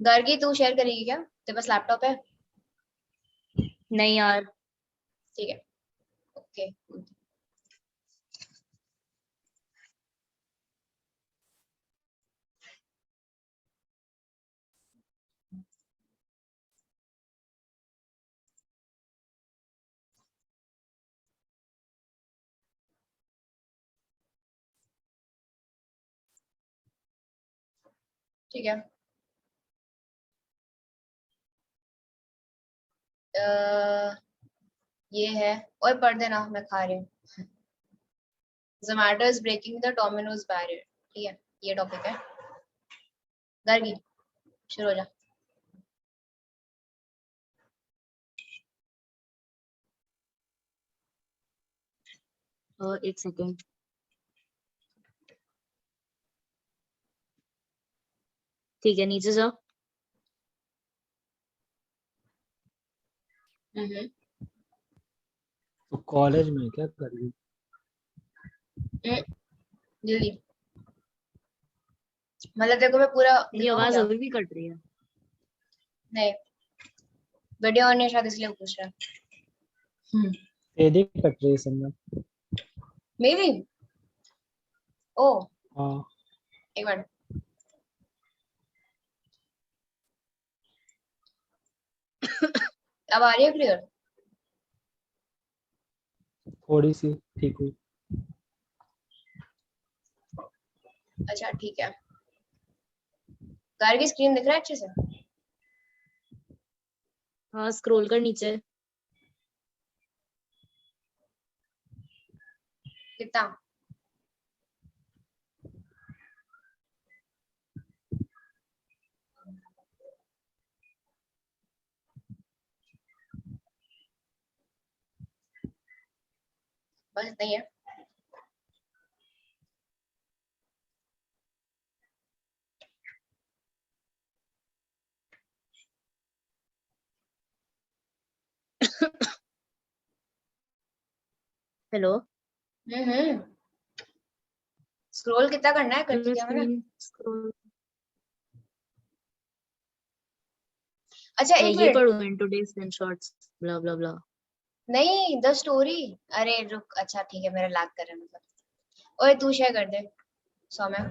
गार्गी तू शेयर करेगी क्या? तेरे पास लैपटॉप है? नहीं यार। ठीक है, ओके। ठीक है। ये है। और पढ़ देना, मैं खा रही हूँ। Zomato is breaking the Domino's barrier। ठीक है, ये टॉपिक है। गार्गी शुरू हो जा। एक सेकेंड। ठीक है, नीचे जाओ। तो कॉलेज में क्या कर रही? जल्दी, मतलब देखो मैं पूरा मेरी आवाज अभी भी कट रही है। नहीं, वीडियो ऑन है शायद इसलिए पूछ रहा है। तेरी कट रही है समझ। मेरी ओ हाँ एक मिनट। अब आ रही है क्लियर? थोड़ी सी ठीक हुई। अच्छा ठीक है। कार की स्क्रीन दिख रहा है अच्छे से? हाँ, स्क्रॉल कर नीचे। कितना? बस इतना ही है। हेलो। स्क्रॉल कितना करना है? कर दिया मैंने। स्क्रॉल। अच्छा एक ये मिनट। पढ़ो इन टुडेस स्क्रीनशॉट्स ब्ला ब्ला ब्ला। नहीं, द स्टोरी। अरे रुक, अच्छा ठीक है, मेरा लैग कर रहा है मतलब। ओए तू शेयर कर दे सौम्या।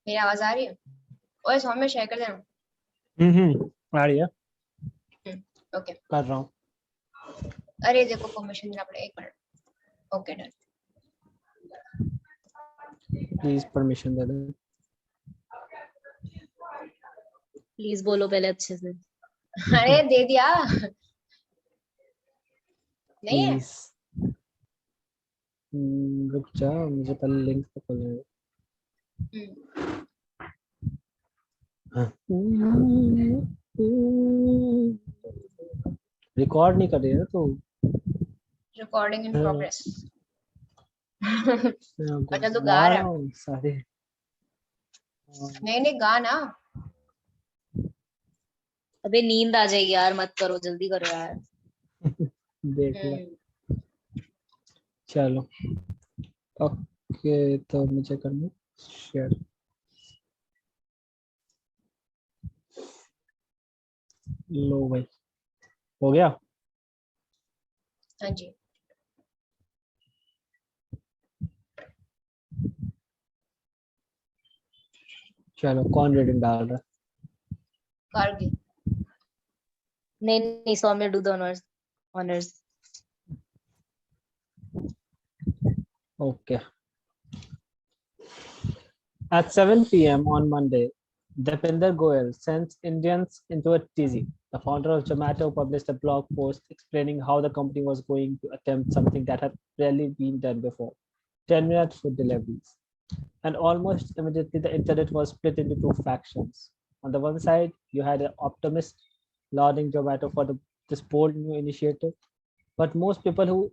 मेरी आवाज आ रही है? ओए सौम्या शेयर कर देना। आ रही है। ओके। कर रहा हूँ। अरे देखो परमिशन देना पड़ेगा, एक minute. Okay done. Please permission they they. Please बोलो पहले अच्छे से। अरे दे दिया। नहीं है? प्लीज रुक जा, मुझे पहले लिंक तो खोलने दे। रिकॉर्ड नहीं कर रही है ना तो। Recording in progress. मैं अच्छा तू गा गा रहा रहा है? हूँ सारे। नहीं नहीं गा ना। अबे नींद आ जाएगी यार, मत करो, जल्दी करो यार। देख लो। चलो ओके, तो मुझे करना शेयर। लो भाई, हो गया। हाँ जी। चलो कौन रेटिंग डाल रहा कारगिल। नहीं नहीं, सौम्य डू द ऑनर्स। ऑनर्स। है? Okay. At 7 p.m. on Monday, Deepinder Goyal sends Indians into a tizzy. The founder of Zomato published a blog post explaining how the company was going to attempt something that had rarely been done before: 10-minute food deliveries. And almost immediately, the internet was split into two factions. On the one side, you had an optimist lauding Zomato for this bold new initiative, but most people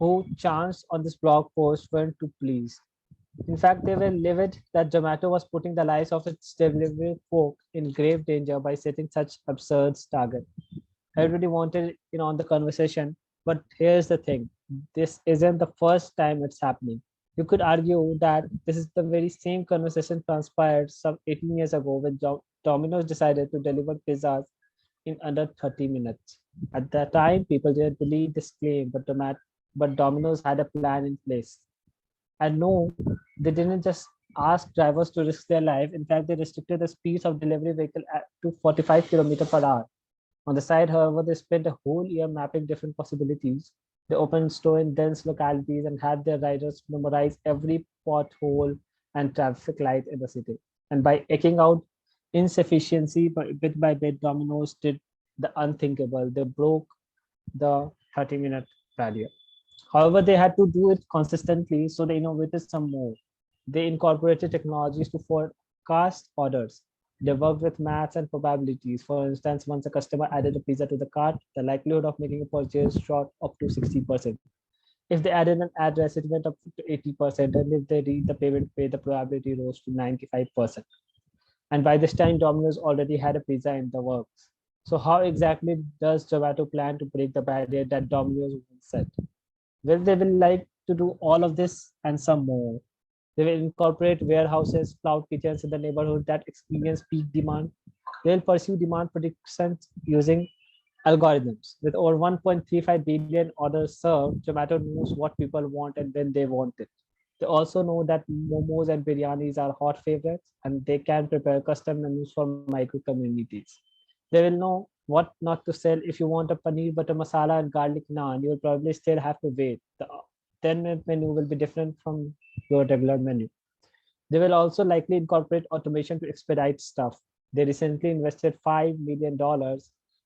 who chanced on this blog post weren't too pleased. In fact, they were livid that Zomato was putting the lives of its delivery folk in grave danger by setting such absurd targets. Everybody wanted in on the conversation, but here's the thing: this isn't the first time it's happening. You could argue that this is the very same conversation transpired some 18 years ago when Domino's decided to deliver pizzas in under 30 minutes. At that time, people didn't believe this claim, but Domino's had a plan in place. And no, they didn't just ask drivers to risk their life. In fact, they restricted the speeds of delivery vehicle to 45 kilometers per hour. On the side, however, they spent a whole year mapping different possibilities. They opened store in dense localities and had their riders memorize every pothole and traffic light in the city. And by eking out insufficiency bit by bit, Domino's did the unthinkable. They broke the 30-minute barrier. However, they had to do it consistently, so they innovated some more. They incorporated technologies to forecast orders. They worked with maths and probabilities. For instance, once a customer added a pizza to the cart, the likelihood of making a purchase shot up to 60%. If they added an address, it went up to 80%, and if they read the payment pay, the probability rose to 95%. And by this time, Domino's already had a pizza in the works. So how exactly does Zomato plan to break the barrier that Domino's set? Well, they will like to do all of this and some more. They will incorporate warehouses, cloud kitchens in the neighborhood that experience peak demand. They will pursue demand predictions using algorithms. With over 1.35 billion orders served, Zomato knows what people want and when they want it. They also know that momos and biryanis are hot favorites, and they can prepare custom menus for micro communities. They will know what not to sell. If you want a paneer butter masala and garlic naan, you will probably still have to wait. The 10-minute menu will be different from your regular menu. They will also likely incorporate automation to expedite stuff. They recently invested $5 million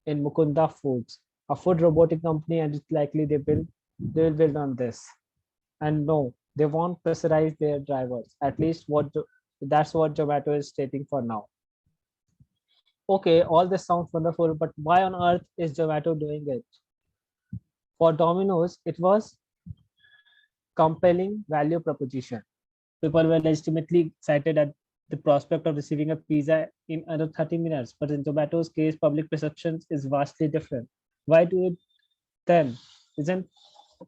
in Mukunda Foods, a food robotic company, and it's likely they will build on this. And no, they won't pressurize their drivers. At least that's what Zomato is stating for now. Okay, all this sounds wonderful, but why on earth is Zomato doing it? For Domino's, it was compelling value proposition. People were legitimately excited at the prospect of receiving a pizza in under 30 minutes, but in Zomato's case, public perception is vastly different. Why do it then? Isn't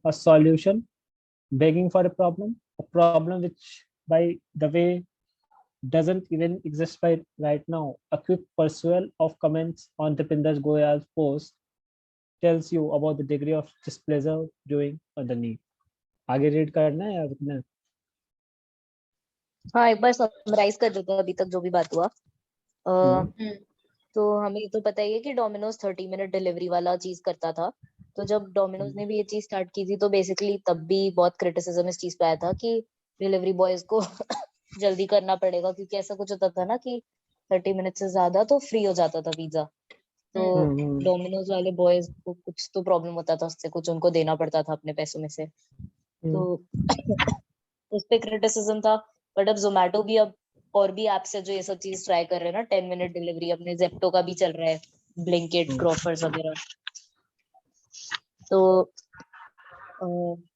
a solution begging for a problem which, by the way, doesn't even exist right now. A quick perusal of comments on Dipinder Goyal's post tells you about the degree of displeasure brewing underneath. आगे read करना है या रुकना है? हाँ, एक बार summarise कर देते हैं अभी तक जो भी बात हुआ। तो हमें तो पता ही है कि डोमिनोज 30 मिनट डिलीवरी वाला चीज करता था। तो जब डोमिनोज ने भी ये चीज स्टार्ट की थी तो बेसिकली तब भी बहुत क्रिटिसिज्म इस चीज पे आया था कि डिलीवरी बॉयज को जल्दी करना पड़ेगा, क्योंकि ऐसा कुछ होता था ना कि 30 मिनट से ज्यादा तो फ्री हो जाता था पिज्जा। तो डोमिनोज वाले बॉयज को कुछ तो प्रॉब्लम होता था उससे, कुछ उनको देना पड़ता था अपने पैसों में से। तो उस पे क्रिटिसिज्म था। बट अब जोमेटो भी अब और भी ऐप्स है जो ये सब चीज ट्राई कर रहे हैं ना, 10 मिनट डिलीवरी। अपने जेप्टो का भी चल रहा है, ब्लिंकिट, ग्रोफर्स वगैरह। तो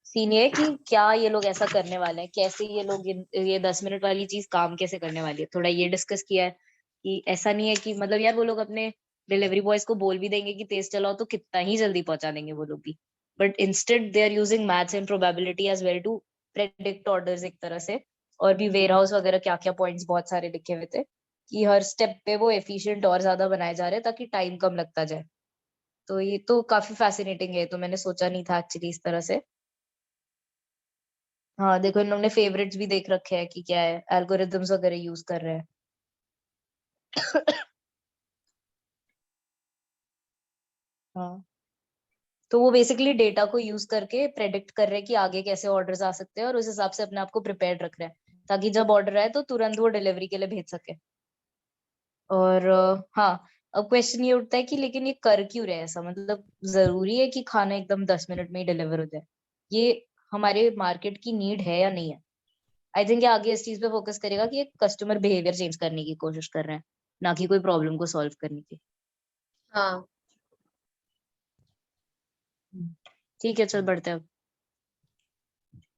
सीन ये है कि क्या ये लोग ऐसा करने वाले हैं, कैसे ये लोग ये 10 मिनट वाली चीज काम कैसे करने वाली है, थोड़ा ये डिस्कस किया है कि ऐसा नहीं है कि मतलब यार वो लोग अपने डिलीवरी बॉयज को बोल भी देंगे कि तेज चलाओ तो कितना ही जल्दी पहुंचा देंगे वो लोग भी। But instead they are using maths and probability as well to predict orders एक तरह से। और भी वेयर हाउस वगैरह क्या क्या पॉइंट्स बहुत सारे लिखे हुए थे कि हर स्टेप पे वो एफिशिएंट और ज्यादा बनाए जा रहे हैं ताकि टाइम कम लगता जाए। तो ये तो काफी फैसिनेटिंग है, तो मैंने सोचा नहीं था एक्चुअली इस तरह से। हाँ देखो, इन लोगों ने फेवरेट्स भी देख रखे हैं कि क्या है, एल्गोरिथम्स वगैरह यूज कर रहे हैं। हाँ, तो वो बेसिकली डेटा को यूज करके प्रेडिक्ट कर रहे हैं कि आगे कैसे ऑर्डर्स आ सकते हैं और उस हिसाब से अपने आप को प्रिपेयर्ड रख रहे हैं ताकि जब ऑर्डर आए तो तुरंत वो डिलीवरी के लिए भेज सके। और हाँ, अब क्वेश्चन ये उठता है कि लेकिन ये कर क्यों रहे हैं ऐसा? मतलब जरूरी है कि खाना एकदम 10 मिनट में ही डिलीवर हो जाए? ये हमारे मार्केट की नीड है या नहीं है? आई थिंक आगे इस चीज पे फोकस करेगा कि कस्टमर बिहेवियर चेंज करने की कोशिश कर रहे हैं, ना कि कोई प्रॉब्लम को सॉल्व करने की। हाँ ठीक है, चल बढ़ते हैं अब।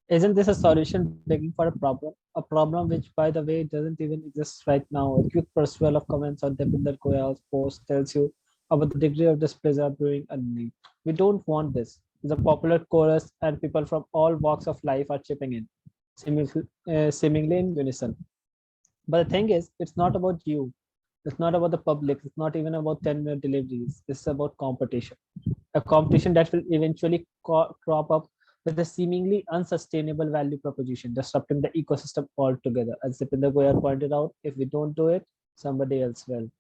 Isn't this a solution begging for a problem which, by the way, doesn't even exist right now? A quick perusal of comments on Deepinder Goyal's post tells you about the degree of displeasure brewing underneath. We don't want this. It's a popular chorus, and people from all walks of life are chipping in, seemingly in unison. But the thing is, it's not about you. It's not about the public. It's not even about 10-minute deliveries. It's about competition. A competition that will eventually crop up with a seemingly unsustainable value proposition, disrupting the ecosystem altogether. As Deepinder Goyal pointed out, if we don't do it, somebody else will.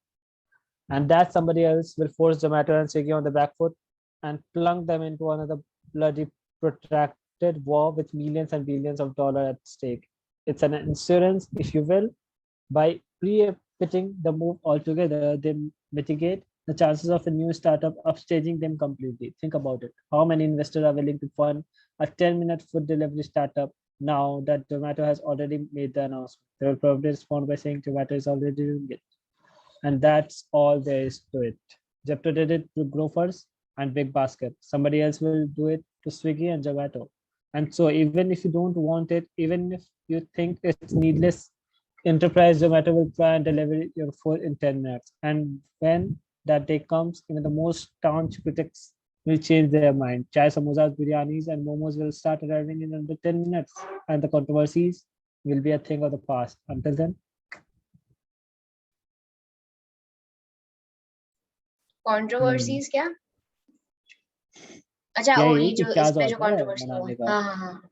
And that somebody else will force Zomato and Swiggy on the back foot and plunk them into another bloody protracted war with millions and billions of dollars at stake. It's an insurance, if you will. By pre-pitching the move altogether, they mitigate the chances of a new startup upstaging them completely. Think about it. How many investors are willing to fund a 10-minute food delivery startup now that Zomato has already made the announcement? They will probably respond by saying Zomato is already doing it. And that's all there is to it. Zepto did it to Grofers and Big Basket. Somebody else will do it to Swiggy and Zomato. And so even if you don't want it, even if you think it's needless, Enterprise Zomato will try and deliver your food in 10 minutes. And when that day comes, even the most staunch critics will change their mind. Chai samosas, biryanis, and momos will start arriving in under 10 minutes, and the controversies will be a thing of the past. Until then, controversies क्या? अच्छा, यही वही कि जो क्या इस पे जो होता है कंट्रोवर्सी हुआ। बनाने का। हाँ हाँ हाँ।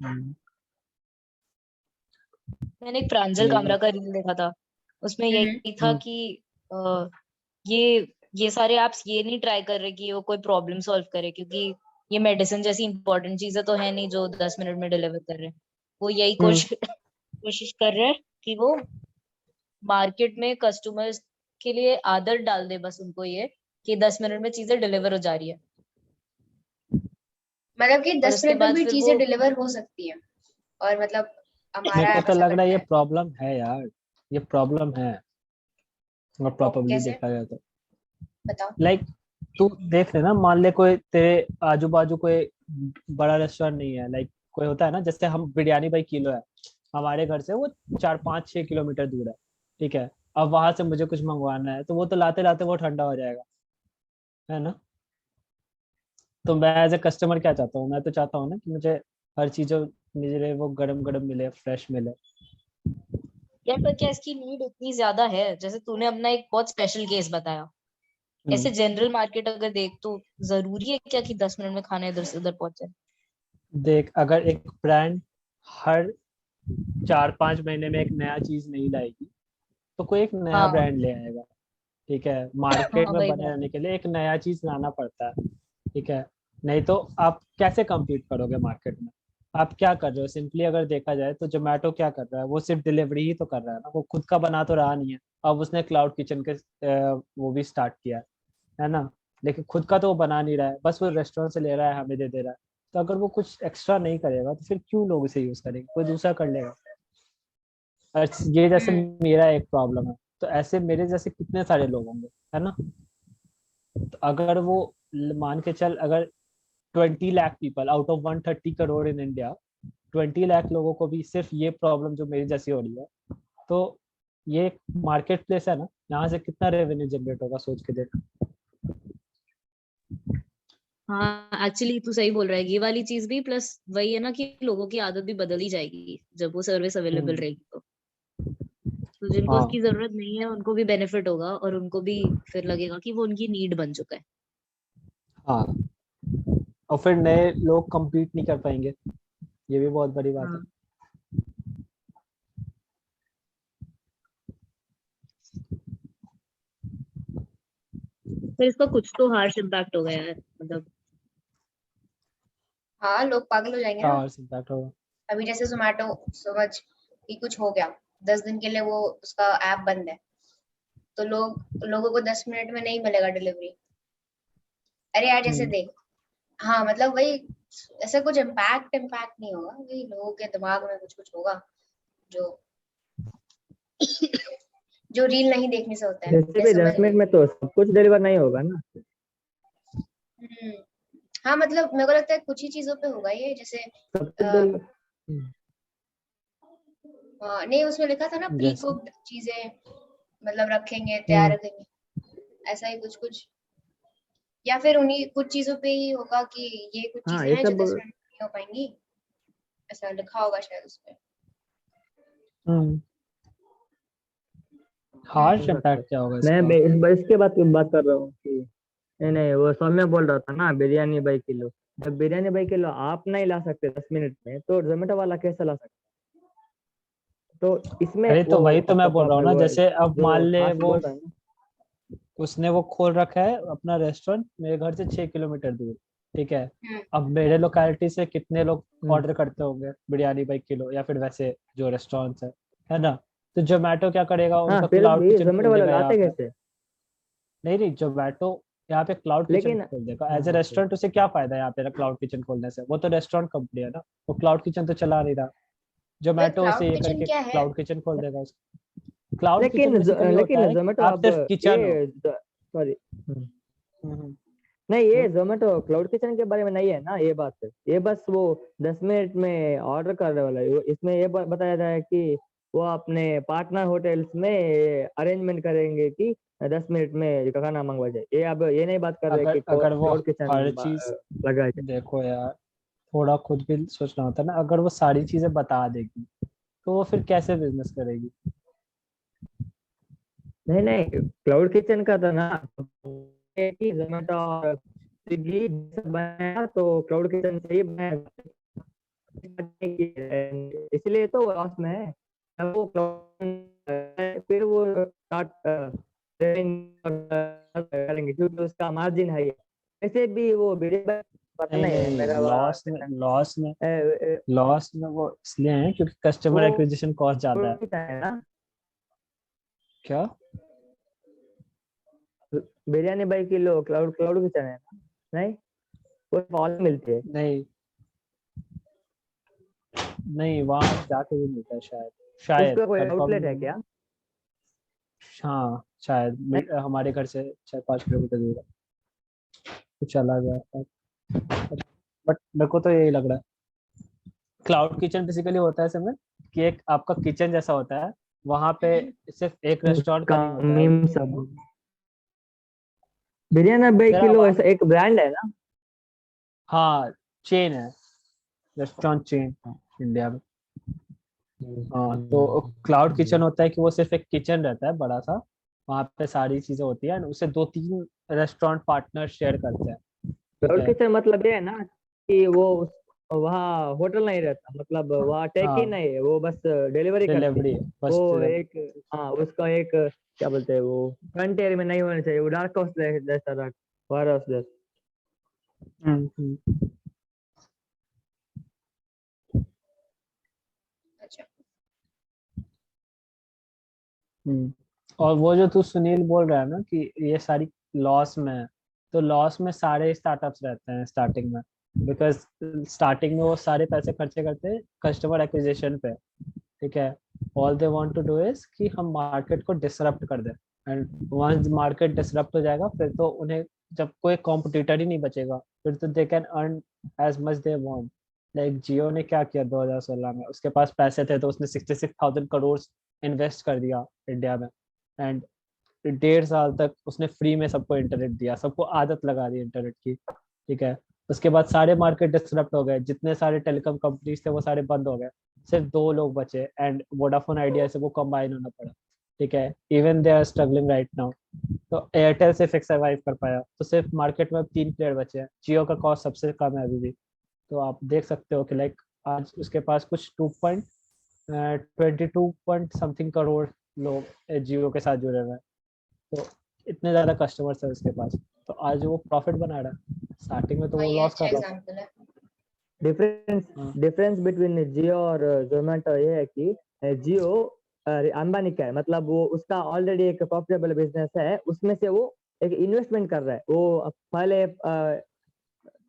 हम्म, मैंने एक प्रांजल यही कामरा का रील देखा था, उसमें यही था हम्म, कि ये सारे एप्स ये नहीं ट्राई कर रहे कि वो कोई प्रॉब्लम सॉल्व करे, क्योंकि ये मेडिसिन जैसी इंपॉर्टेंट चीजें तो है नहीं जो 10 मिनट में डिलीवर कर रहे हैं। वो यही कोशिश कर रहे हैं कि वो मार्केट में कस्टमर्स के लिए आदत डाल दे, बस उनको ये कि 10 मिनट में चीजें डिलीवर हो जा रही है। मतलब कि और 10 उसके मिनट में बाद भी फिर चीजें वो डिलीवर हो सकती है, और मतलब मेरे हमारा को ऐप तो ऐसा लग रहा है करता ये है। प्रॉब्लम है यार, ये प्रॉब्लम है अगर प्रॉपरली कैसे? देखा जाए तो। बताओ। लाइक तू देख ले ना, मान ले कोई तेरे आजू बाजू कोई बड़ा रेस्टोरेंट नहीं है, लाइक कोई होता है ना, जैसे हम बिरयानी भाई किलो है हमारे घर से वो 4-5-6 किलोमीटर दूर है, ठीक है। अब वहां से मुझे कुछ मंगवाना है तो वो तो लाते लाते वो ठंडा हो जाएगा, है ना। तो मैं एज ए कस्टमर क्या चाहता हूँ, मैं तो चाहता हूँ ना कि मुझे हर चीज मुझे वो गरम गरम मिले, फ्रेश मिले। यार पर क्या इसकी नीड इतनी ज्यादा है? जैसे तूने अपना एक बहुत स्पेशल केस बताया, ऐसे जनरल मार्केट अगर देख तो जरूरी है क्या कि 10 मिनट में खाना इधर से उधर पहुंचे? देख, अगर एक ब्रांड हर 4-5 महीने में एक नया चीज नहीं लाएगी तो कोई एक नया हाँ ब्रांड ले आएगा, ठीक है। मार्केट हाँ, में वही बने बात रहने है। के लिए एक नया चीज लाना पड़ता है, ठीक है। नहीं तो आप कैसे compete करोगे मार्केट में? आप क्या कर रहे हो? सिंपली अगर देखा जाए तो जोमेटो क्या कर रहा है, वो सिर्फ डिलीवरी ही तो कर रहा है ना, वो खुद का बना तो रहा नहीं है। अब उसने क्लाउड किचन के वो भी स्टार्ट किया है ना, लेकिन खुद का तो वो बना नहीं रहा है, बस वो रेस्टोरेंट से ले रहा है, हमें दे दे रहा है। तो अगर वो कुछ एक्स्ट्रा नहीं करेगा तो फिर क्यों लोग इसे यूज करेंगे, कोई दूसरा कर लेगा। और ये जैसे हम्म। मेरा एक प्रॉब्लम है, तो ऐसे मेरे जैसे कितने सारे लोग होंगे, है ना। तो अगर वो मान के चल, अगर 20 lakh people out of 130 crore in India, 20 lakh लोगों को भी सिर्फ ये प्रॉब्लम जो मेरी जैसी हो रही है, तो ये मार्केट प्लेस है ना, यहाँ से कितना रेवेन्यू जनरेट होगा, सोच के देख। हाँ एक्चुअली तू सही बोल रहा है, ये वाली चीज भी प्लस वही है ना कि लोगों की आदत भी बदल ही जाएगी जब वो सर्विस अवेलेबल हम्म, रहेगी तो जिनको हाँ उसकी जरूरत नहीं है उनको भी बेनिफिट होगा और उनको भी फिर लगेगा कि वो उनकी नीड बन चुका है। हाँ, और फिर नए लोग compete नहीं कर पाएंगे, ये भी बहुत बड़ी बात है। हाँ फिर इसका कुछ तो हार्श इम्पैक्ट होगा यार, मतलब हाँ, लोग पागल हो जाएंगे क्या ना। और इम्पैक्ट होगा? अभी जैसे जोमेटो, समझ कि कुछ हो गया, 10 दिन के लिए वो उसका ऐप बंद है, तो लोगों को 10 मिनट में नहीं मिलेगा डिलीवरी। अरे यार जैसे हम्म, देख, हाँ मतलब वही, ऐसा कुछ इम्पैक्ट नहीं होगा, वही लोगों के दिमाग में कुछ कुछ होगा जो जो रील नहीं देखने से होता है, जैसे भी जैसे समझ 10 मिनट गए। में तो सब कुछ डिलीवर नहीं होगा ना। हम्म। हाँ मतलब मेरे को लगता है कुछ ही चीजों पे होगा ये, जैसे सबसे अ, पहले नहीं उसमें लिखा था ना प्री जैसे कुक्ड चीजें, मतलब रखेंगे तैयार रखेंगे, ऐसा ही कुछ कुछ, या फिर उन्हीं कुछ चीजों पे ही होगा कि ये कुछ हाँ चीजें ये हैं जो सब 10 मिनट में नहीं हो पाएंगी, ऐसा लिखा होगा शायद उस पे। हार्श हो सकता है। इम्पैक्ट क्या होगा मैं इसका? इसके बात कर रहा हूँ कि नहीं नहीं, वो सौम्य बोल रहा था ना बिरयानी बाई किलो। जब बिरयानी बाई किलो आप नहीं ला सकते 10 मिनट में, तो जोमेटो वाला कैसे ला सकते? तो इसमें अरे वो तो वही तो आपका मैं बोल रहा हूँ प्रॉब्लम, ना, वो जैसे अब मान जो ले हार्श वो बोल रहा है ना। उसने वो खोल रखा है अपना रेस्टोरेंट मेरे घर से 6 किलोमीटर दूर, ठीक है। हम्म अब मेरे लोकेलिटी से कितने लोग हम्म। ऑर्डर करते होंगे बिरयानी बाई किलो, या फिर वैसे जो रेस्टोरेंट्स है ना? तो जोमेटो क्या करेगा, हाँ उनका फिर क्लाउड भी किचन जोमेटो खोल वाले देगा यहाँ लाते पे। कैसे? नहीं नहीं, जोमेटो यहाँ पे क्लाउड किचन लेकिन खोल देगा हाँ एज ए ओके। रेस्टोरेंट। उसे क्या फायदा है यहाँ पे क्लाउड किचन खोलने से? वो तो रेस्टोरेंट कंपनी है ना, वो क्लाउड किचन तो चला नहीं रहा। तो जोमेटो क्लाउड उसे ये किचन करके क्या है? क्लाउड किचन खोल देगा। क्लाउड किचन बेसिकली होता लेकिन है कि जोमेटो आप अब सिर्फ किचन हो। ये सॉरी, हम्म, नहीं ये बोल। जोमेटो क्लाउड किचन के बारे में नहीं है ना ये बात। ये बस वो 10 मिनट में ऑर्डर करने वाला है। इसमें ये बताया जाए कि वो अपने पार्टनर होटल्स में अरेंजमेंट करेंगे कि 10 मिनट में खाना मंगवा जाए। ये अब ये नहीं बात कर रहे अगर कि अगर वो क्लाउड किचन हर चीज, लगा है। देखो यार, थोड़ा खुद भी सोचना होता है ना। अगर वो सारी चीजें बता देगी तो वो फिर कैसे बिजनेस करेगी? नहीं नहीं, क्लाउड किचन का था ना कि जोमेटो और स्विगी बनाया तो क्लाउड किचन से ही बनाया, इसलिए तो लॉस में है। अब वो फिर वो स्टार्ट करेंगे क्योंकि उसका मार्जिन है। वैसे भी वो वेरिएबल पता नहीं नहीं है नहीं, मेरा लॉस में लॉस में वो इसलिए है क्योंकि कस्टमर वो एक्विजिशन कॉस्ट ज्यादा है। है ना, क्या? Biryani by kilo cloud cloud kitchen है ना? नहीं, वो फॉल मिलती है। नहीं नहीं, वहां जाके भी मिलता है शायद, शायद उसका कोई कंफर्म आउटलेट नहीं है हूँ क्या? मैं। हाँ शायद नहीं? हमारे घर से 4-5 किलोमीटर दूर है, कुछ अलग है। बट मेरे को तो यही लग रहा है। क्लाउड किचन बेसिकली होता है समय कि एक आपका किचन जैसा होता है, वहां पे सिर्फ एक रेस्टोरेंट का उसका नहीं होता है। मीम सब बिरयानी बाई तेरा किलो आवाज, ऐसा एक ब्रांड है ना? हाँ, चेन है, रेस्टोरेंट चेन इंडिया में। हाँ तो क्लाउड किचन होता है कि वो सिर्फ एक किचन रहता है बड़ा सा, वहाँ पे सारी चीजें होती है, उसे 2-3 रेस्टोरेंट पार्टनर शेयर करते हैं, ठीक क्लाउड है। किचन मतलब ये है ना कि वो वहाँ होटल नहीं रहता, मतलब वहाँ टेक ही हाँ, नहीं है, वो बस डिलीवरी करती डिलीवरी है। है बस वो डिलीवरी। एक, हाँ उसका एक क्या बोलते हैं, वो फ्रंट एयर में नहीं होना चाहिए, वो डार्क हाउस जैसा वेयर हाउस जैसा। हम्म। अच्छा। हम्म। और वो जो तू सुनील बोल रहा है ना कि ये सारी लॉस में है, तो लॉस में सारे स्टार्टअप्स रहते हैं स्टार्टिंग में, बिकॉज स्टार्टिंग में वो सारे पैसे खर्चे करते हैं कस्टमर एक्विजिशन पे, ठीक है। All they want to do is कि हम मार्केट को डिसरप्ट कर दें, एंड वंस मार्केट डिसरप्ट हो जाएगा फिर तो उन्हें, जब कोई कॉम्पिटिटर ही नहीं बचेगा, फिर तो they can earn as much as they. Like Jio ने क्या किया 2016 में, उसके पास पैसे थे तो उसने 66,000 करोड़ इन्वेस्ट कर दिया इंडिया में, एंड 1.5 साल तक उसने फ्री में सबको इंटरनेट दिया, सबको आदत लगा दी इंटरनेट की, ठीक है। उसके बाद सारे मार्केट डिसरप्ट हो गए, जितने सारे टेलीकॉम कंपनीज थे वो सारे बंद हो गए, सिर्फ 2 लोग बचे, एंड वोडाफोन आइडिया से वो कंबाइन होना पड़ा, ठीक है। Even they are struggling right now. तो एयरटेल से फिक्स सर्वाइव कर पाया, तो सिर्फ मार्केट में अब 3 प्लेयर बचे हैं। जियो का कॉस्ट सबसे कम है अभी भी, तो आप देख सकते हो कि लाइक आज उसके पास कुछ 2.22 पॉइंट समथिंग करोड़ लोग जियो के साथ जुड़े हुए हैं। तो इतने ज्यादा कस्टमर्स है उसके पास, तो आज वो प्रॉफिट बना रहा है, स्टार्टिंग में तो हाँ वो ये लॉस अच्छा कर रहा था। एग्जाम्पल है। डिफरेंस हाँ डिफरेंस बिटवीन जियो और जोमेटो ये है कि जियो अंबानी का है, मतलब वो उसका ऑलरेडी एक प्रॉफिटेबल बिजनेस है, उसमें से वो एक इन्वेस्टमेंट कर रहा है। वो पहले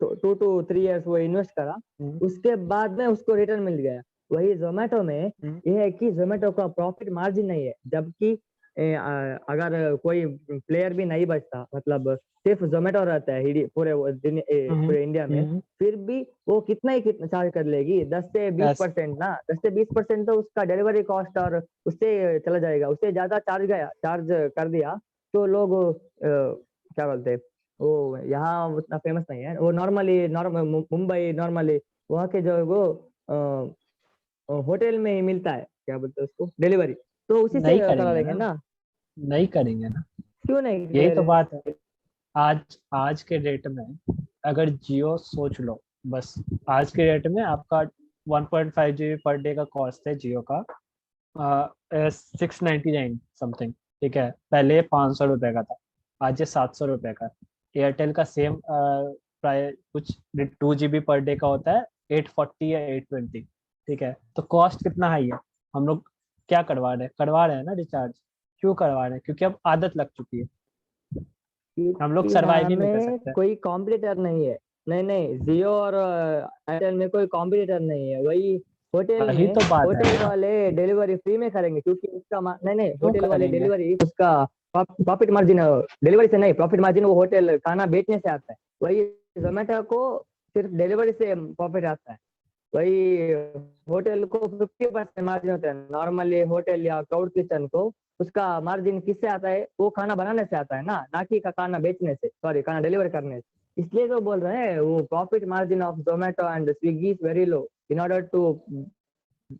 2 to 3 years वो इन्वेस्ट करा, हम्म, उसके बाद में उसको रिटर्न मिल गया। वही जोमेटो में हम्म, ये है कि जोमेटो का प्रॉफिट मार्जिन नहीं है, जबकि अगर कोई प्लेयर भी नहीं बचता, मतलब सिर्फ जोमेटो रहता है पूरे पूरे इंडिया में, हम्म, फिर भी वो कितना चार्ज कर लेगी, 10 से 20% ना, 10 से 20% तो उसका डिलीवरी कॉस्ट और उससे चला जाएगा। उससे ज्यादा चार्ज कर दिया तो लोग क्या बोलते हैं, वो यहाँ उतना फेमस नहीं है। वो नॉर्मल मुंबई नॉर्मली वहाँ के जो है वो होटल में ही मिलता है, क्या बोलते हैं उसको, डिलीवरी, तो उसी से नहीं करा करेंगे लेंगे ना, ना। नहीं करेंगे ना, क्यों नहीं यही ले तो रहे? बात है। आज आज के डेट में अगर जियो, सोच लो बस, आज के डेट में आपका 1.5 GB पर डे का कॉस्ट है जियो का, 699 समथिंग, ठीक है। पहले 500 रुपये का था, आज ये 700 रुपये का। एयरटेल का सेम प्राइस कुछ 2 GB पर डे का होता है, 840 या 820, ठीक है। तो कॉस्ट कितना हाई है। हम लोग क्या करवा रहे हैं ना रिचार्ज। क्यों करवा रहे हैं? क्योंकि अब आदत लग चुकी है, हम लोग क्योंकि सरवाइव ही नहीं कर हमें सकते। कोई कॉम्पिटिटर नहीं है। नहीं नहीं, जियो और एयरटेल में कोई कॉम्पिटिटर नहीं है। वही वही तो बात है होटल ना, वाले डिलीवरी फ्री में करेंगे, क्योंकि उसका नहीं नहीं, क्यों होटल वाले करेंगे। डिलीवरी उसका प्रॉफिट मार्जिन, डिलीवरी से नहीं, प्रॉफिट मार्जिन वो होटल खाना बेचने से आता है। वही जोमेटो को सिर्फ डिलीवरी से प्रॉफिट आता है। वही होटल को 50% मार्जिन होता है। नॉर्मली होटल या क्लाउड किचन को उसका मार्जिन किससे आता है, वो खाना बनाने से आता है ना कि खाना बेचने से, सॉरी खाना डिलीवर करने से। इसलिए तो बोल रहे हैं वो profit margin of Zomato and Swiggy is very low. In order to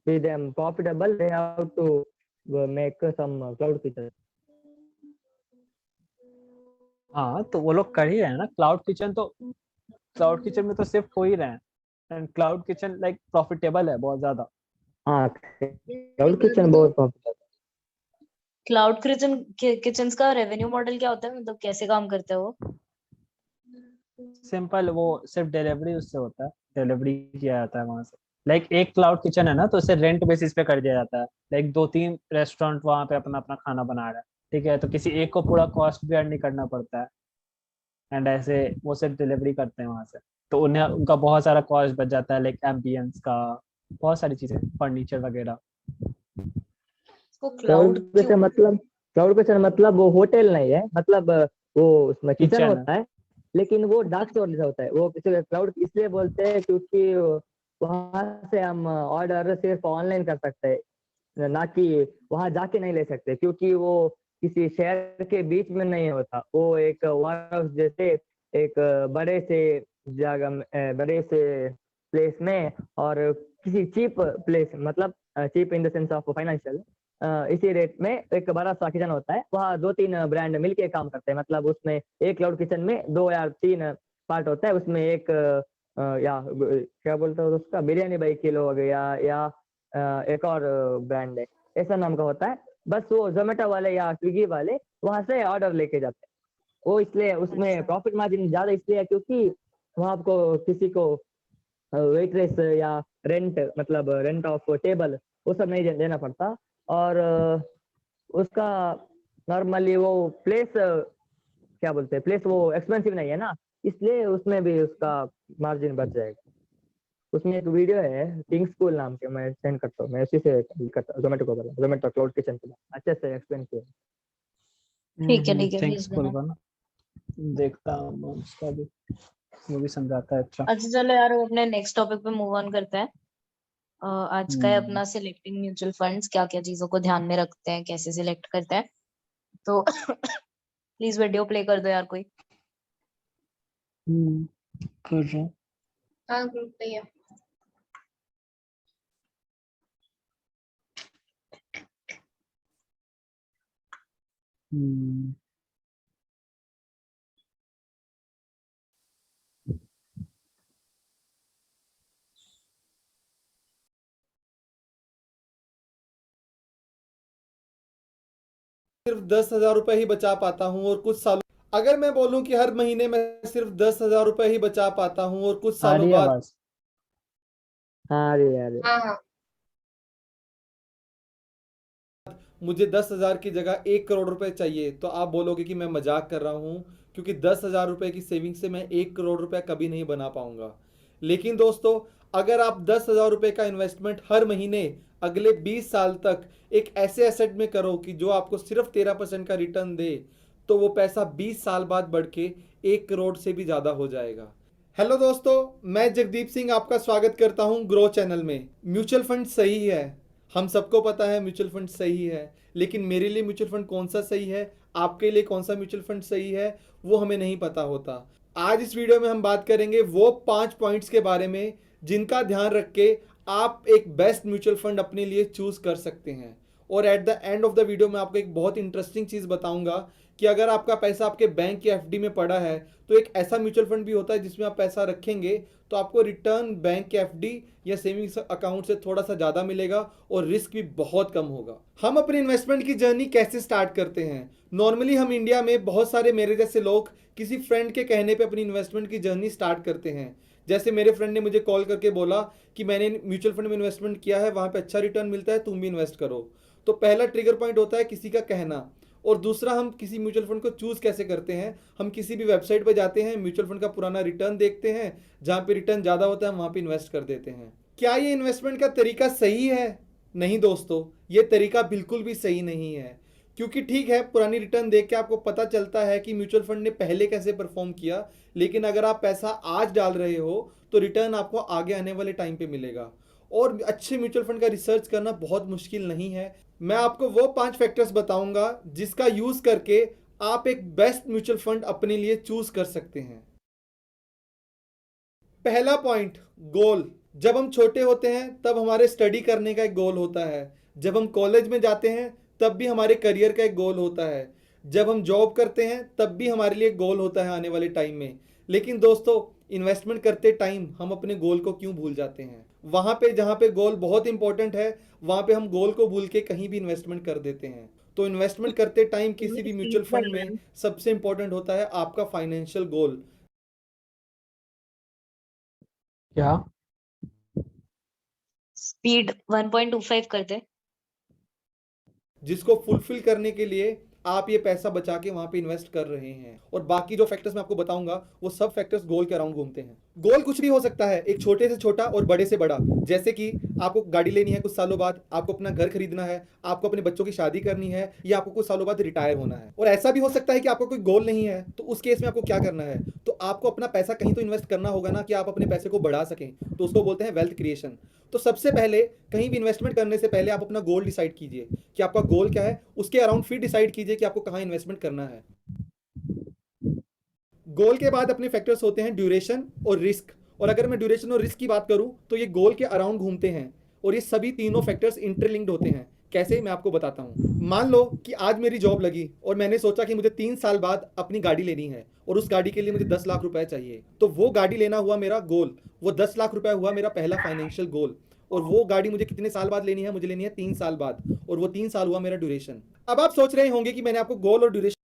be them profitable they have to make some cloud kitchen. हाँ तो वो लोग कर ही रहे हैं ना क्लाउड किचन, तो क्लाउड किचन में तो सिर्फ हो ही रहे हैं, and cloud kitchen like profitable है बहुत ज्यादा। हाँ, क्लाउड किचन बहुत प्रॉफिटेबल। क्लाउड किचन्स का रेवेन्यू मॉडल क्या होता है, मतलब कैसे काम करते हैं वो? सिंपल, वो सिर्फ डिलीवरी उससे होता है, डिलीवरी किया जाता है वहां से। लाइक एक क्लाउड किचन है ना, तो उसे रेंट बेसिस पे कर दिया जाता है। लाइक 2-3 रेस्टोरेंट वहां पे अपना अपना खाना बना रहा है, ठीक है, तो किसी एक को पूरा कॉस्ट बेयर नहीं करना पड़ता है, एंड ऐसे वो सिर्फ डिलीवरी करते हैं वहां से। तो उन्हें उनका बहुत सारा कॉस्ट बच जाता है, लाइक एम्बियंस का, बहुत सारी चीजें, फर्नीचर वगैरह। इसको क्लाउड क्लाउड क्यों? किचन मतलब, क्लाउड किचन मतलब वो होटल नहीं है, मतलब वो उसमें किचन किचन है। होता है, लेकिन वो डार्क स्टोर जैसा होता है। वो क्लाउड इसलिए बोलते हैं क्योंकि वहां से हम ऑर्डर सिर्फ ऑनलाइन कर सकते हैं, ना कि वहां जाके नहीं ले सकते, क्योंकि वो किसी शहर के बीच में नहीं होता। वो एक वारहाउस जैसे एक बड़े से जगह बड़े से प्लेस में, और किसी चीप प्लेस, मतलब cheap in the sense of financial, इसी रेट में एक बड़ा सा किचन होता है। वहाँ 2-3 ब्रांड मिलके काम करते हैं, मतलब उसमें एक क्लाउड किचन में 2 या 3 पार्ट होता है। उसमें एक क्या बोलते हैं उसका, बिरयानी बाई किलो हो गया, या एक और ब्रांड है ऐसा नाम का होता है। बस वो जोमेटो वाले या स्विगी वाले वहां से ऑर्डर लेके जाते हैं। वो इसलिए उसमें अच्छा। प्रॉफिट मार्जिन ज्यादा इसलिए है क्योंकि वहाँ आपको किसी को वेटरेस या रेंट, मतलब रेंट ऑफ टेबल, वो सब नहीं देना पड़ता। और उसका नॉर्मली वो प्लेस, क्या बोलते हैं, प्लेस वो एक्सपेंसिव नहीं है ना, इसलिए उसमें भी उसका मार्जिन बच जाएगा। उसमें एक वीडियो है किंग स्कूल नाम के, मैं सेंड करता हूँ, मैं उसी से करता हूँ। जोमेटो को बोला, जोमेटो क्लाउड किचन के बारे में अच्छे से एक्सप्लेन किया। ठीक है थिंक्स भेज देना। ना, देखता हूँ मैं उसका भी, वो भी समझाता है अच्छा। अच्छा चलो यार, अब अपने नेक्स्ट टॉपिक पे मूव ऑन करते हैं। आज का है हम्म, अपना सिलेक्टिंग म्यूचुअल फंड्स, क्या क्या चीजों को ध्यान में रखते हैं, कैसे सिलेक्ट करते हैं। तो प्लीज वीडियो प्ले कर दो यार कोई। कर रहा हूँ। हाँ ग्रुप पे ही है। हम्म, सिर्फ 10,000 रुपए ही बचा पाता हूँ और कुछ सालों, अगर मैं बोलूं कि हर महीने में सिर्फ 10,000 रुपए ही बचा पाता हूँ और कुछ आ सालों रही है बाद आवाज। हाँ अरे यार, हाँ हाँ मुझे 10,000 की जगह 1 करोड़ रुपए चाहिए, तो आप बोलोगे कि मैं मजाक कर रहा हूँ, क्योंकि 10,000 रुपए की सेविंग से मैं 1 करोड़ रुपए कभी नहीं बना पाऊंगा। लेकिन दोस्तों, अगर आप 10,000 रुपए का इन्वेस्टमेंट हर महीने अगले 20 साल तक एक ऐसे एसेट में करो कि जो आपको सिर्फ 13% का रिटर्न दे, तो वो पैसा 20 साल बाद बढ़ के 1 करोड़ से भी ज़्यादा हो जाएगा। हेलो दोस्तों, मैं जगदीप सिंह आपका स्वागत करता हूं ग्रो चैनल में। म्यूचुअल फंड सही है, हम सबको पता है म्यूचुअल फंड सही है, लेकिन मेरे लिए म्यूचुअल फंड कौन सा सही है, आपके लिए कौन सा म्यूचुअल फंड सही है, वो हमें नहीं पता होता। आज इस वीडियो में हम बात करेंगे वो 5 पॉइंट्स के बारे में जिनका ध्यान रख के आप एक बेस्ट म्यूचुअल फंड अपने लिए चूज कर सकते हैं। और eight the end of the video में आपको एक बहुत इंटरेस्टिंग चीज़ बताऊंगा कि अगर आपका पैसा आपके बैंक की एफडी में पड़ा है, तो एक ऐसा म्यूचुअल फंड भी होता है जिसमें आप पैसा रखेंगे तो आपको रिटर्न बैंक के एफडी या सेविंग्स अकाउंट से थोड़ा सा ज़्यादा मिलेगा और रिस्क भी बहुत कम होगा। हम अपनी इन्वेस्टमेंट की जर्नी कैसे स्टार्ट करते हैं? नॉर्मली हम इंडिया में बहुत सारे मेरे जैसे लोग किसी फ्रेंड के कहने पे अपनी इन्वेस्टमेंट की जर्नी स्टार्ट करते हैं। जैसे मेरे फ्रेंड ने मुझे कॉल करके बोला कि मैंने म्यूचुअल फंड में इन्वेस्टमेंट किया है, वहाँ पे अच्छा रिटर्न मिलता है, तुम भी इन्वेस्ट करो। तो पहला ट्रिगर पॉइंट होता है किसी का कहना, और दूसरा हम किसी म्यूचुअल फंड को चूज कैसे करते हैं। हम किसी भी वेबसाइट पर जाते हैं, म्यूचुअल फंड का पुराना रिटर्न देखते हैं, जहाँ पे रिटर्न ज़्यादा होता है वहाँ पे इन्वेस्ट कर देते हैं। क्या ये इन्वेस्टमेंट का तरीका सही है? नहीं दोस्तों, ये तरीका बिल्कुल भी सही नहीं है। क्योंकि ठीक है, पुरानी रिटर्न देख के आपको पता चलता है कि म्यूचुअल फंड ने पहले कैसे परफॉर्म किया, लेकिन अगर आप पैसा आज डाल रहे हो तो रिटर्न आपको आगे आने वाले टाइम पे मिलेगा। और अच्छे म्यूचुअल फंड का रिसर्च करना बहुत मुश्किल नहीं है। मैं आपको वो 5 फैक्टर्स बताऊंगा जिसका यूज करके आप एक बेस्ट म्यूचुअल फंड अपने लिए चूज कर सकते हैं। पहला पॉइंट, गोल। जब हम छोटे होते हैं तब हमारे स्टडी करने का एक गोल होता है। जब हम कॉलेज में जाते हैं तब भी हमारे करियर का एक गोल होता है। जब हम जॉब करते हैं तब भी हमारे लिए गोल होता है आने वाले टाइम में। लेकिन दोस्तों, इन्वेस्टमेंट करते टाइम हम अपने गोल को क्यों भूल जाते हैं? वहां पे जहां पे गोल बहुत इंपॉर्टेंट है, वहां पे हम गोल को भूल के कहीं भी इन्वेस्टमेंट कर देते हैं। तो इन्वेस्टमेंट करते टाइम किसी भी म्यूचुअल फंड में सबसे इंपॉर्टेंट होता है आपका फाइनेंशियल गोल। क्या? स्पीड 1.25 कर दे। जिसको फुलफिल करने के लिए आप ये पैसा बचा के वहां पे इन्वेस्ट कर रहे हैं। और बाकी जो फैक्टर्स मैं आपको बताऊंगा वो सब फैक्टर्स गोल के अराउंड घूमते हैं। गोल कुछ भी हो सकता है, एक छोटे से छोटा और बड़े से बड़ा। जैसे कि आपको गाड़ी लेनी है कुछ सालों बाद, आपको अपना घर खरीदना है, आपको अपने बच्चों की शादी करनी है, या आपको कुछ सालों बाद रिटायर होना है। और ऐसा भी हो सकता है कि आपको कोई गोल नहीं है, तो उस केस में आपको क्या करना है? तो आपको अपना पैसा कहीं तो इन्वेस्ट करना होगा ना, कि आप अपने पैसे को बढ़ा सकें। तो उसको बोलते हैं वेल्थ क्रिएशन। तो सबसे पहले कहीं भी इन्वेस्टमेंट करने से पहले आप अपना गोल डिसाइड कीजिए कि आपका गोल क्या है, उसके अराउंड फिर डिसाइड कीजिए कि आपको कहाँ इन्वेस्टमेंट करना है। गोल के बाद अपने फैक्टर्स होते हैं ड्यूरेशन और रिस्क। और अगर मैं ड्यूरेशन और रिस्क की बात करूं तो ये गोल के अराउंड घूमते हैं, और ये सभी तीनों फैक्टर्स इंटरलिंक्ड होते हैं। कैसे, मैं आपको बताता हूं। मान लो कि आज मेरी जॉब लगी और मैंने सोचा कि मुझे 3 साल बाद अपनी गाड़ी लेनी है, और उस गाड़ी के लिए मुझे 10 लाख रुपए चाहिए। तो वो गाड़ी लेना हुआ मेरा गोल, वो 10 लाख रुपए हुआ मेरा पहला फाइनेंशियल गोल। और वो गाड़ी मुझे कितने साल बाद लेनी है? मुझे लेनी है 3 साल बाद, और वो 3 साल हुआ मेरा ड्यूरेशन। अब आप सोच रहे होंगे कि मैंने आपको गोल और ड्यूरेशन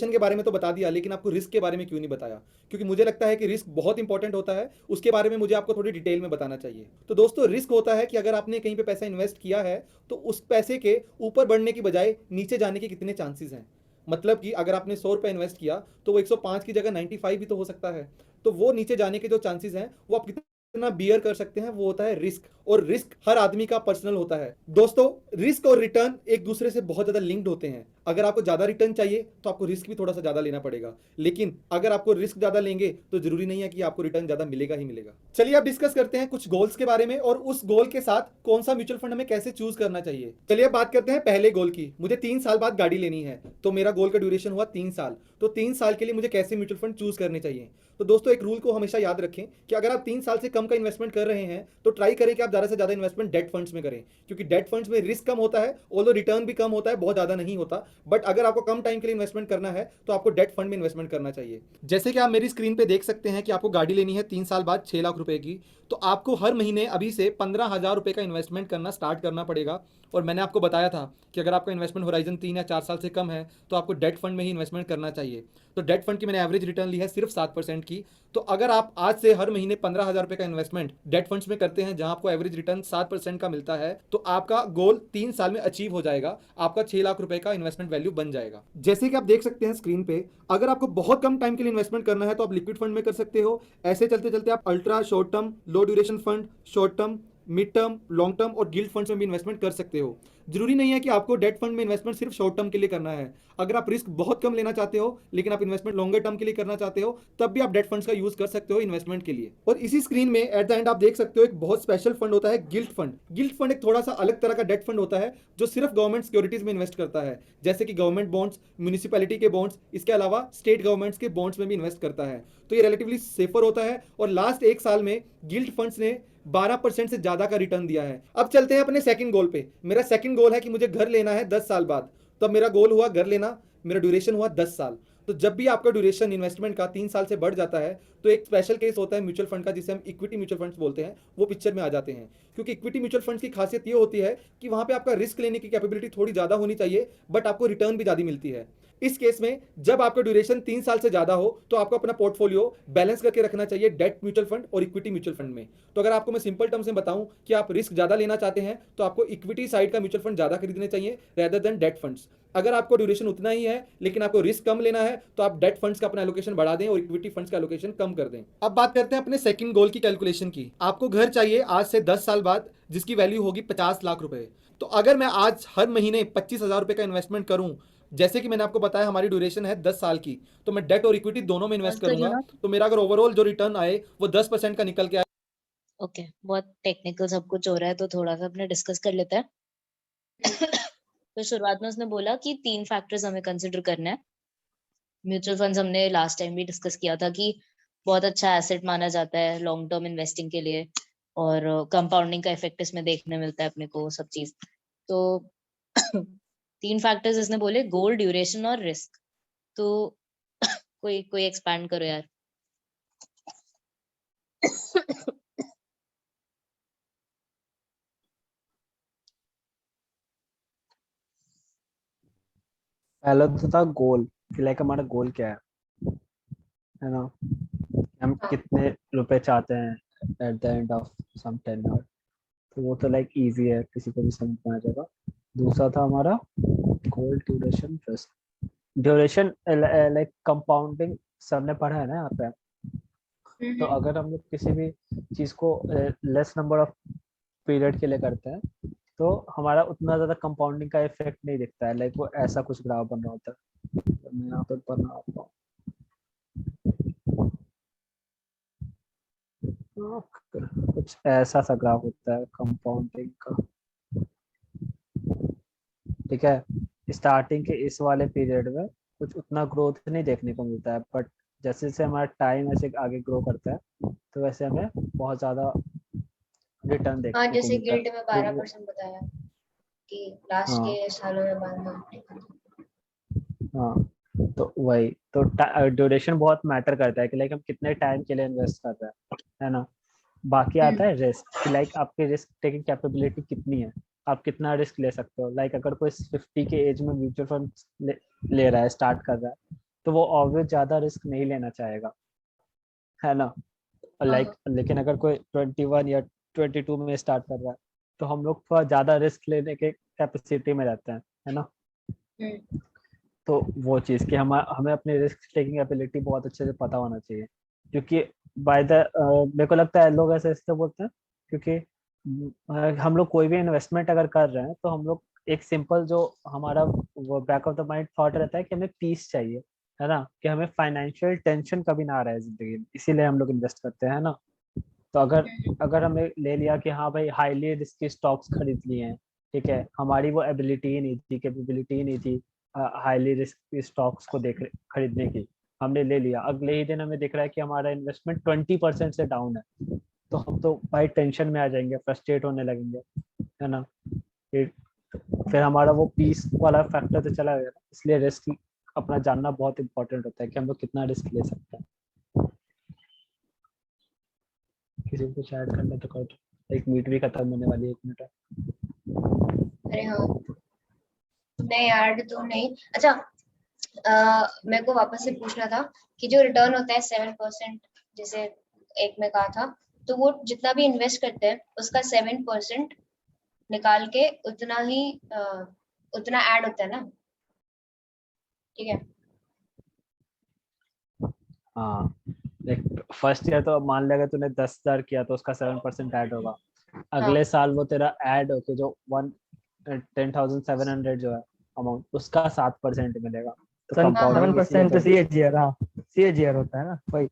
के बारे में तो बता दिया, लेकिन आपको रिस्क के बारे में क्यों नहीं बताया? क्योंकि मुझे लगता है कि रिस्क बहुत इंपॉर्टेंट होता है, उसके बारे में मुझे आपको थोड़ी डिटेल में बताना चाहिए। तो दोस्तों, रिस्क होता है कि अगर आपने कहीं पे पैसा इन्वेस्ट किया है तो उस पैसे के ऊपर बढ़ने की बजाय नीचे जाने के कितने चांसेस हैं। मतलब कि अगर आपने 100 रुपये इन्वेस्ट किया तो वो 105 की जगह 95 भी तो हो सकता है। तो वो नीचे जाने के जो चांसेस हैं वो आप कितना बियर कर सकते हैं, वो होता है रिस्क। और रिस्क हर आदमी का पर्सनल होता है। दोस्तों, रिस्क और रिटर्न एक दूसरे से बहुत ज्यादा लिंक्ड होते हैं। अगर आपको ज्यादा रिटर्न चाहिए तो आपको रिस्क भी थोड़ा सा ज्यादा लेना पड़ेगा, लेकिन अगर आपको रिस्क ज्यादा लेंगे तो जरूरी नहीं है कि आपको रिटर्न ज्यादा मिलेगा ही मिलेगा। चलिए अब डिस्कस करते हैं कुछ गोल्स के बारे में, और उस गोल के साथ कौन सा म्यूचुअल फंड हमें कैसे चूज करना चाहिए। चलिए अब बात करते हैं पहले गोल की। मुझे 3 साल बाद गाड़ी लेनी है, तो मेरा गोल का ड्यूरेशन हुआ 3 साल। तो 3 साल के लिए मुझे कैसे म्यूचुअल फंड चूज करने चाहिए? तो दोस्तों, एक रूल को हमेशा याद रखें कि अगर आप 3 साल से कम का इन्वेस्टमेंट कर रहे हैं तो ट्राई करें कि आप ज्यादा से ज्यादा इन्वेस्टमेंट डेट फंड्स में करें, क्योंकि डेट फंड्स में रिस्क कम होता है, ऑल्दो रिटर्न भी कम होता है, बहुत ज्यादा नहीं होता। बट अगर आपको कम टाइम के लिए इन्वेस्टमेंट करना है तो आपको डेट फंड में इन्वेस्टमेंट करना चाहिए। जैसे कि आप मेरी स्क्रीन पे देख सकते हैं कि आपको गाड़ी लेनी है 3 साल बाद 6 लाख रुपए की, तो आपको हर महीने अभी से 15,000 रुपए का इन्वेस्टमेंट करना स्टार्ट करना पड़ेगा। और मैंने आपको बताया था कि अगर आपका इन्वेस्टमेंट होराइजन 3 या 4 साल से कम है तो आपको डेट फंड में ही इन्वेस्टमेंट करना चाहिए। तो डेट फंड की मैंने एवरेज रिटर्न ली है सिर्फ 7% की। तो अगर आप आज से हर महीने 15,000 रुपए का इन्वेस्टमेंट डेट फंड्स में करते हैं, जहां आपको एवरेज रिटर्न 7% का मिलता है, तो आपका गोल 3 साल में अचीव हो जाएगा। आपका 6 लाख रुपए का इन्वेस्टमेंट वैल्यू बन जाएगा। जैसे कि आप देख सकते हैं स्क्रीन पे, अगर आपको बहुत कम टाइम के लिए इन्वेस्टमेंट करना है तो आप लिक्विड फंड में कर सकते हो। ऐसे चलते चलते आप ultra short term, low duration fund, short term, mid term, long term और गिल्ड फंड्स में भी इन्वेस्टमेंट कर सकते हो। जरूरी नहीं है कि आपको डेट फंड में इन्वेस्टमेंट सिर्फ शॉर्ट टर्म के लिए करना है। अगर आप रिस्क बहुत कम लेना चाहते हो लेकिन आप इन्वेस्टमेंट लॉन्गर टर्म के लिए करना चाहते हो, तब भी आप डेट फंड्स का यूज कर सकते हो इन्वेस्टमेंट के लिए। और इसी स्क्रीन में एट द एंड आप देख सकते हो एक बहुत स्पेशल फंड होता है, गिल्ड फंड। गिल्ड फंड एक थोड़ा सा अलग तरह का डेट फंड होता है जो सिर्फ गवर्नमेंट सिक्योरिटीज में इन्वेस्ट करता है, जैसे कि गवर्नमेंट बॉन्ड्स, म्यूनिसिपैलिटी के बॉन्ड्स, इसके अलावा स्टेट गवर्नमेंट्स के बॉन्ड्स में भी इन्वेस्ट करता है। तो ये रिलेटिवली सेफर होता है और लास्ट एक साल में गिल्ड फंड्स ने 12% से ज्यादा का रिटर्न दिया है। अब चलते हैं अपने सेकंड गोल पे। मेरा सेकंड गोल है कि मुझे घर लेना है 10 साल बाद। तो अब मेरा गोल हुआ घर लेना, मेरा ड्यूरेशन हुआ 10 साल। तो जब भी आपका ड्यूरेशन इन्वेस्टमेंट का 3 साल से बढ़ जाता है तो एक स्पेशल केस होता है म्यूचुअल फंड का, जिसे हम इक्विटी म्यूचुअल फंड्स बोलते हैं, वो पिक्चर में आ जाते हैं। क्योंकि इक्विटी म्यूचुअल फंड्स की खासियत ये होती है कि वहां पे आपका रिस्क लेने की कैपेबिलिटी थोड़ी ज्यादा होनी चाहिए, बट आपको रिटर्न भी ज्यादा मिलती है। इस केस में जब आपका ड्यूरेशन 3 साल से ज्यादा हो तो आपको अपना पोर्टफोलियो बैलेंस करके रखना चाहिए डेट म्यूचुअल फंड और इक्विटी म्यूचुअल फंड में। तो अगर आपको मैं सिंपल टर्म्स में बताऊं कि आप रिस्क ज्यादा लेना चाहते हैं तो आपको इक्विटी साइड का म्यूचुअल फंड ज्यादा खरीदने चाहिए रेदर देन डेट फंड्स। अगर आपको ड्यूरेशन उतना ही है लेकिन आपको रिस्क कम लेना है तो आप डेट फंड्स का अपना एलोकेशन बढ़ा दें और इक्विटी फंड्स का एलोकेशन कम कर दें। अब बात करते हैं अपने सेकंड गोल की कैलकुलेशन की। आपको घर चाहिए आज से 10 साल बाद जिसकी वैल्यू होगी 50 लाख रुपए। तो अगर मैं आज हर महीने 25,000 रुपए का इन्वेस्टमेंट करूं, जैसे कि मैंने आपको बताया हमारी ड्यूरेशन है 10 साल की, तो मैं डेट और इक्विटी दोनों में इन्वेस्ट Pause करिए करूंगा, ना। तो मेरा अगर ओवरऑल जो रिटर्न आए वो 10% का निकल के आए। ओके, बहुत टेक्निकल सब कुछ हो रहा है तो थोड़ा सा अपने डिस्कस कर लेते हैं। तो शुरुआत में उसने बोला कि 3 फैक्टर्स हमें कंसिडर करना है। म्यूचुअल फंड्स हमने लास्ट टाइम भी डिस्कस किया था कि बहुत अच्छा एसेट माना जाता है लॉन्ग टर्म इन्वेस्टिंग के लिए, और कंपाउंडिंग का इफेक्ट इसमें देखने मिलता है अपने को सब चीज। तो 3 फैक्टर्स इसने बोले, गोल, ड्यूरेशन और रिस्क। तो कोई एक्सपैंड करो यार। पहला तो था गोल, कि लाइक हमारा गोल क्या है ना, हम हाँ। कितने रुपए चाहते हैं at the end of some tenure. तो वो तो लाइक इजी है, किसी को भी समझ में आ जाएगा। दूसरा था हमारा goal, duration, risk. Duration like compounding सबने पढ़ा है ना यहाँ पे। तो अगर हम लोग किसी भी चीज को लेस नंबर ऑफ पीरियड के लिए करते हैं तो हमारा उतना ज्यादा कंपाउंडिंग का इफेक्ट नहीं दिखता है। लाइक वो ऐसा कुछ ग्राफ बन रहा होता है, तो मैं यहाँ पे बना रहा हूँ। कुछ ऐसा सा ग्राफ होता है कंपाउंडिंग का, ठीक है। स्टार्टिंग के इस वाले पीरियड में कुछ उतना ग्रोथ नहीं देखने को मिलता है, बट जैसे जैसे हमारा टाइम ऐसे आगे ग्रो करता है तो वैसे हमें बहुत ज्यादा रिटर्न हाँ, देखने को जैसे मिलता है। गिल्ड में तो 12% बताया कि लास्ट हाँ के सालों में 12। हाँ, तो वही तो ड्यूरेशन बहुत मैटर करता है कि लाइक हम कितने टाइम के लिए इन्वेस्ट कर रहे हैं, है ना। बाकी आता है रिस्क, कि लाइक आपकी रिस्क टेकिंग कैपेबिलिटी कितनी है, आप कितना रिस्क ले सकते हो। लाइक अगर कोई 50 के एज में म्यूचुअल फंड ले रहा है, स्टार्ट कर रहा है, तो वो ऑब्वियस ज्यादा रिस्क नहीं लेना चाहेगा, है ना। लाइक लेकिन अगर कोई 21 या 22 में स्टार्ट कर रहा है तो हम लोग थोड़ा ज्यादा रिस्क लेने के कैपेसिटी में रहते हैं, है ना। तो वो चीज़ कि हमें अपनी रिस्क टेकिंग एबिलिटी बहुत अच्छे से पता होना चाहिए। क्योंकि बाय द मेरे को लगता है लोग ऐसे इसलिए बोलते हैं क्योंकि हम लोग कोई भी इन्वेस्टमेंट अगर कर रहे हैं तो हम लोग एक सिंपल जो हमारा वो back of the mind thought रहता है कि हमें पीस चाहिए, है ना, कि हमें फाइनेंशियल टेंशन कभी ना आ रहा है जिंदगी में, इसीलिए हम लोग इन्वेस्ट करते हैं, है ना। तो अगर हमें ले लिया कि हाँ भाई हाईली रिस्की स्टॉक्स खरीद लिए हैं, ठीक है, हमारी वो एबिलिटी ही नहीं थी, कैपेबिलिटी ही नहीं थी हाईली रिस्की स्टॉक्स को खरीदने की, हमने ले लिया, अगले ही दिन हमें दिख रहा है कि हमारा इन्वेस्टमेंट 20% से डाउन है, तो हम तो भाई टेंशन में आ जाएंगे, फ्रस्ट्रेट होने लगेंगे, है ना। फिर हमारा वो पीस वाला फैक्टर तो चला गया। इसलिए रिस्क अपना जानना बहुत इंपॉर्टेंट होता है कि हम लोग कितना रिस्क ले सकते हैं। किसी को कुछ ऐड करना तो कर दो, एक मीट भी खत्म होने वाली है, 1 मिनट है। अरे हाँ, नहीं ऐड तो नहीं। अच्छा, मेरे को वापस से पूछना था कि जो रिटर्न होता है 7%, जैसे एक में कहा था, तो वो जितना भी इन्वेस्ट करते हैं उसका 7% निकाल के उतना ही उतना ऐड होता है ना, ठीक है। हाँ, लाइक फर्स्ट ईयर तो मान लेगा तूने 10,000 किया तो उसका 7% ऐड होगा, अगले साल वो तेरा ऐड होके जो 10,700 जो है अमाउंट, उसका 7% मिलेगा। तो compounding इसीलिए 7% तो- CAGR, हाँ CAGR होता है ना, वही।